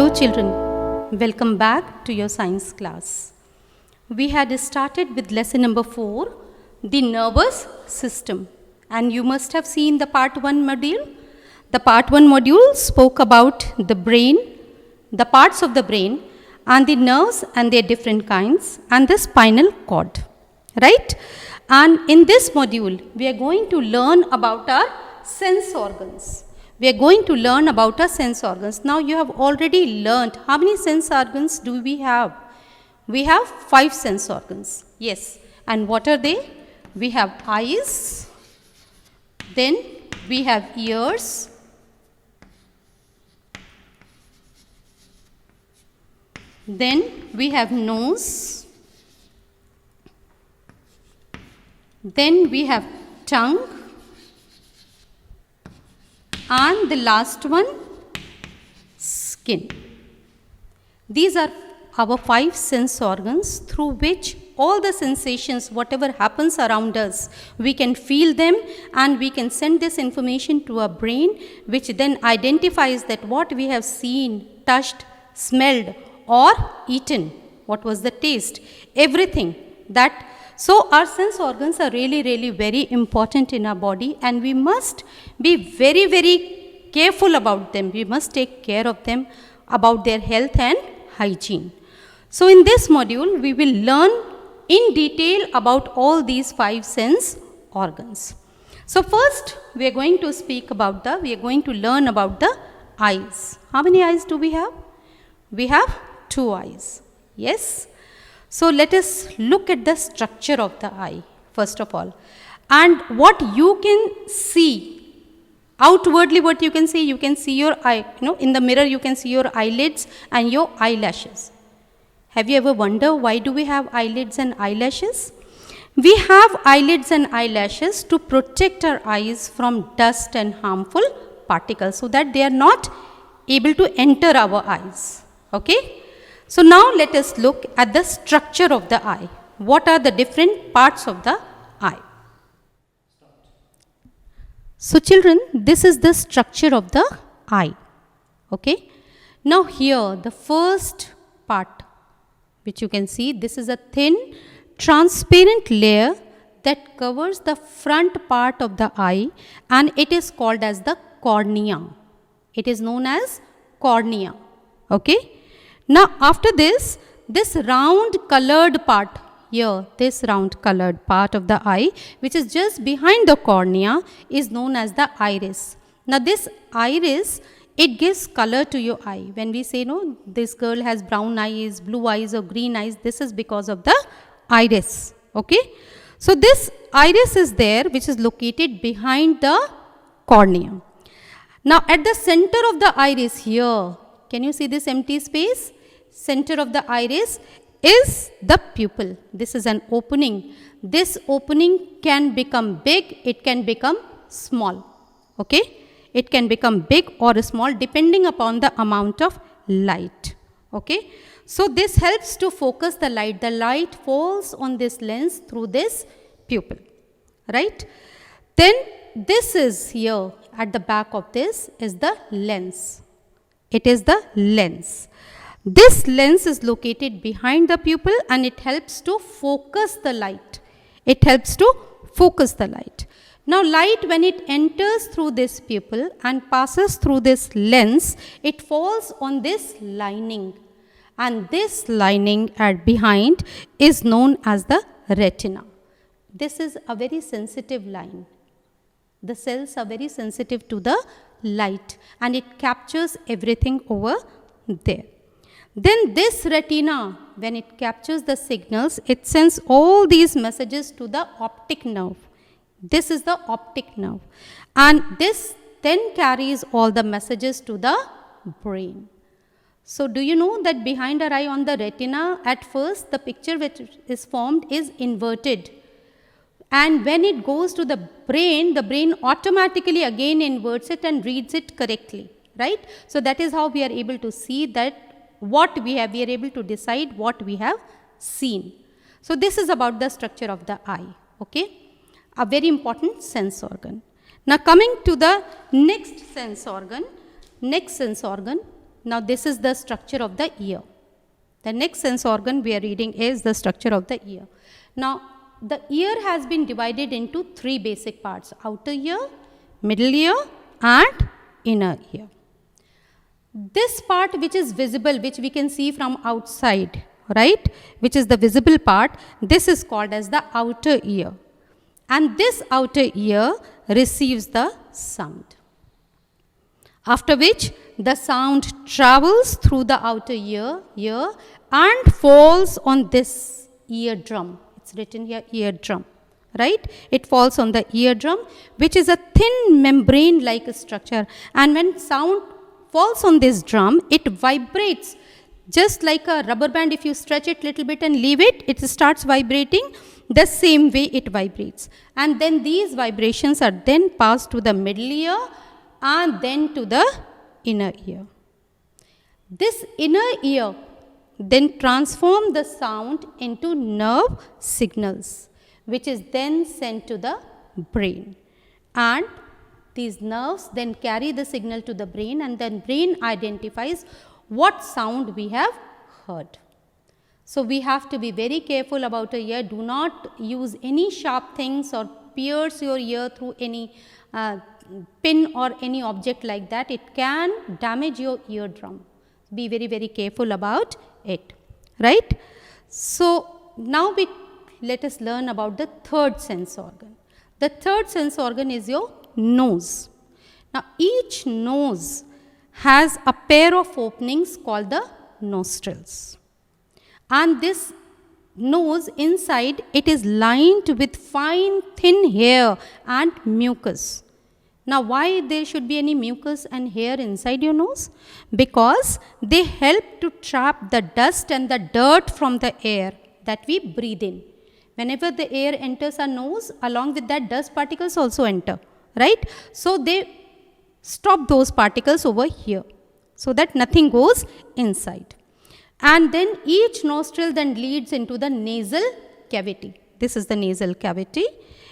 Hello children, welcome back to your science class. We had started with lesson number 4, the nervous system, and you must have seen the part 1 module. The part 1 module spoke about the brain, the parts of the brain and the nerves and their different kinds and the spinal cord, right? And in this module, we are going to learn about our sense organs. We are going to learn about our sense organs. Now you have already learned how many sense organs do we have? We have 5 sense organs. Yes. And what are they? We have eyes, then we have ears, then we have nose, then we have tongue, and the last one, skin. These are our 5 sense organs through which all the sensations, whatever happens around us, we can feel them and we can send this information to our brain, which then identifies that what we have seen, touched, smelled or eaten, what was the taste, everything that. So our sense organs are really very important in our body, and we must be very careful about them. We must take care of them, about their health and hygiene. So in this module, we will learn in detail about all these 5 sense organs. So first, we are going to learn about the eyes. How many eyes do we have? We have 2 eyes. Yes. So let us look at the structure of the eye first of all, and what you can see outwardly. What you can see your eye, in the mirror you can see your eyelids and your eyelashes. Have you ever wondered why do we have eyelids and eyelashes? We have eyelids and eyelashes to protect our eyes from dust and harmful particles, so that they are not able to enter our eyes. Okay. So now let us look at the structure of the eye. What are the different parts of the eye? So children, this is the structure of the eye. Okay. Now here the first part which you can see, this is a thin transparent layer that covers the front part of the eye, and it is called as the cornea. It is known as cornea. Okay. Now after this round colored part here, this round colored part of the eye which is just behind the cornea is known as the iris. Now this iris, it gives color to your eye. When we say, no, this girl has brown eyes, blue eyes or green eyes, this is because of the iris. Okay. So this iris is there, which is located behind the cornea. Now at the center of the iris here, can you see this empty space? Center of the iris is the pupil. This is an opening. This opening can become big, it can become small. Okay. It can become big or small depending upon the amount of light. Okay. So this helps to focus the light. The light falls on this lens through this pupil. Right. Then this is here at the back of this is the lens. It is the lens. This lens is located behind the pupil and it helps to focus the light. It helps to focus the light. Now light, when it enters through this pupil and passes through this lens, it falls on this lining. And this lining at behind is known as the retina. This is a very sensitive line. The cells are very sensitive to the light and it captures everything over there. Then this retina, when it captures the signals, it sends all these messages to the optic nerve. This is the optic nerve. And this then carries all the messages to the brain. So do you know that behind our eye on the retina, at first the picture which is formed is inverted. And when it goes to the brain automatically again inverts it and reads it correctly. Right? So that is how we are able to see that what we are able to decide what we have seen. So this is about the structure of the eye. Okay. A very important sense organ. Now coming to the next sense organ, Now this is the structure of the ear. The next sense organ we are reading is the structure of the ear. Now the ear has been divided into three basic parts: outer ear, middle ear and inner ear. This part which is visible, which we can see from outside, right, which is the visible part, this is called as the outer ear. And this outer ear receives the sound. After which the sound travels through the outer ear and falls on this eardrum. It's written here eardrum, right? It falls on the eardrum, which is a thin membrane-like structure. And when sound falls on this drum, it vibrates just like a rubber band. If you stretch it a little bit and leave it, it starts vibrating. The same way it vibrates. And then these vibrations are then passed to the middle ear and then to the inner ear. This inner ear then transforms the sound into nerve signals, which is then sent to the brain. And these nerves then carry the signal to the brain, and then brain identifies what sound we have heard. So we have to be very careful about a ear. Do not use any sharp things or pierce your ear through any pin or any object like that. It can damage your eardrum. Be very, very careful about it, right? So now let us learn about the third sense organ. The third sense organ is your nose. Now each nose has a pair of openings called the nostrils. And this nose inside, it is lined with fine thin hair and mucus. Now why there should be any mucus and hair inside your nose? Because they help to trap the dust and the dirt from the air that we breathe in. Whenever the air enters our nose, along with that dust particles also enter, right? So they stop those particles over here so that nothing goes inside. And then each nostril then leads into the nasal cavity. This is the nasal cavity.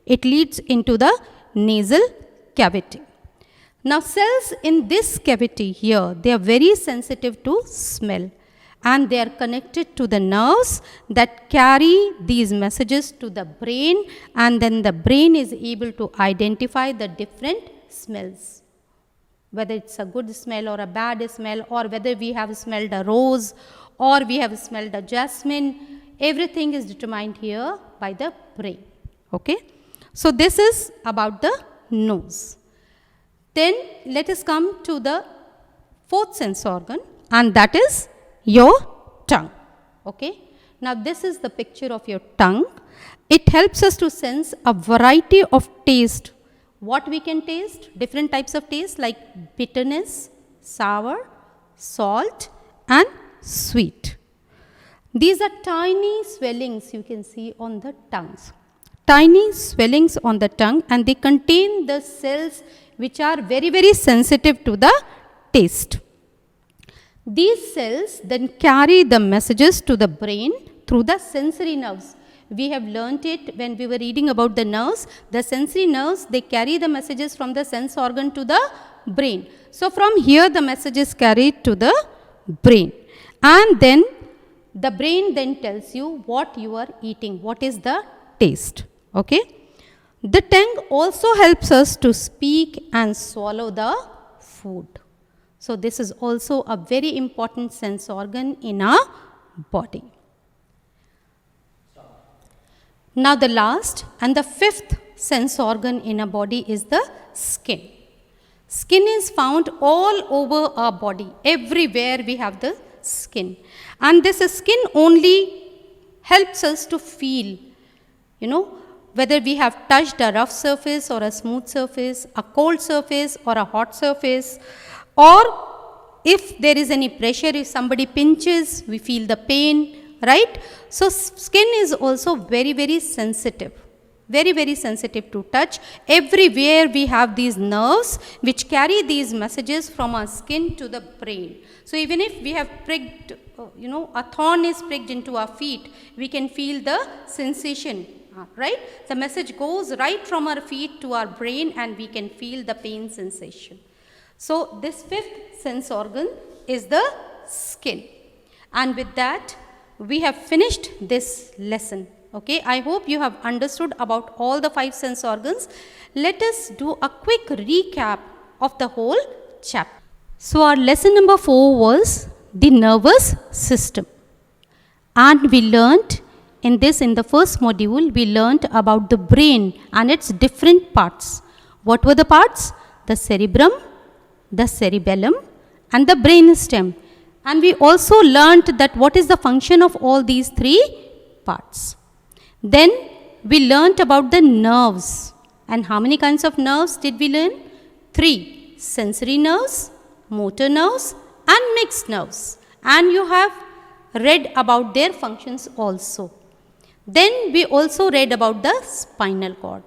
It leads into the nasal cavity. Now cells in this cavity here, they are very sensitive to smell, and they are connected to the nerves that carry these messages to the brain, and then the brain is able to identify the different smells, whether it's a good smell or a bad smell, or whether we have smelled a rose or we have smelled a jasmine. Everything is determined here by the brain. Okay, so this is about the nose. Then let us come to the fourth sense organ, and that is your tongue. Okay, now this is the picture of your tongue. It helps us to sense a variety of taste. What we can taste? Different types of taste like bitterness, sour, salt and sweet. These are tiny swellings you can see on the tongues. Tiny swellings on the tongue, and they contain the cells which are very, very sensitive to the taste. These cells then carry the messages to the brain through the sensory nerves. We have learnt it when we were reading about the nerves. The sensory nerves, they carry the messages from the sense organ to the brain. So from here the message is carried to the brain, and then the brain then tells you what you are eating, what is the taste. Okay. The tongue also helps us to speak and swallow the food. So this is also a very important sense organ in our body. Now the last and the fifth sense organ in our body is the skin. Skin is found all over our body. Everywhere we have the skin. And this skin only helps us to feel, whether we have touched a rough surface or a smooth surface, a cold surface or a hot surface, or if there is any pressure, if somebody pinches, we feel the pain, right? So skin is also very, very sensitive, very, very sensitive to touch. Everywhere we have these nerves which carry these messages from our skin to the brain. So even if we have pricked, a thorn is pricked into our feet, we can feel the sensation. Right? The message goes right from our feet to our brain, and we can feel the pain sensation. So this fifth sense organ is the skin. And with that, we have finished this lesson. Okay, I hope you have understood about all the 5 sense organs. Let us do a quick recap of the whole chapter. So our lesson number 4 was the nervous system. And we learnt in the first module, we learnt about the brain and its different parts. What were the parts? The cerebrum, the cerebellum, and the brainstem. And we also learnt that what is the function of all these 3 parts. Then we learnt about the nerves. And how many kinds of nerves did we learn? 3. Sensory nerves, motor nerves, and mixed nerves. And you have read about their functions also. Then we also read about the spinal cord.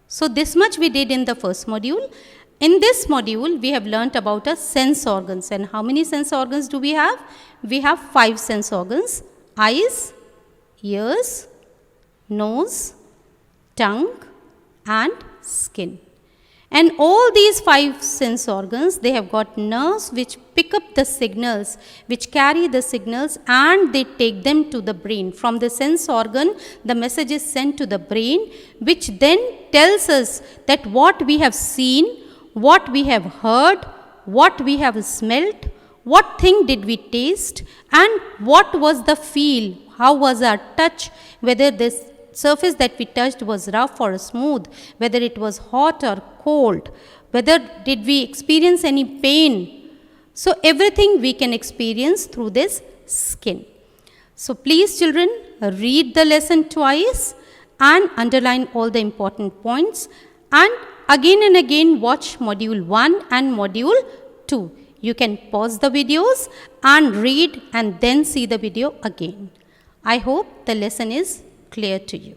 So this much we did in the first module. In this module, we have learnt about a sense organs. And how many sense organs do we have? We have 5 sense organs: eyes, ears, nose, tongue, and skin. And all these 5 sense organs, they have got nerves which pick up the signals, which carry the signals, and they take them to the brain. From the sense organ, the message is sent to the brain, which then tells us that what we have seen, what we have heard, what we have smelt, what thing did we taste, and what was the feel, how was our touch, whether this surface that we touched was rough or smooth, whether it was hot or cold, whether did we experience any pain. So everything we can experience through this skin. So please children, read the lesson twice and underline all the important points, and again and again watch module 1 and module 2. You can pause the videos and read and then see the video again. I hope the lesson is clear to you.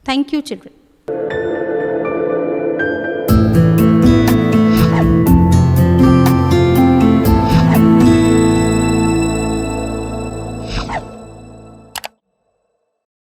Thank you, children.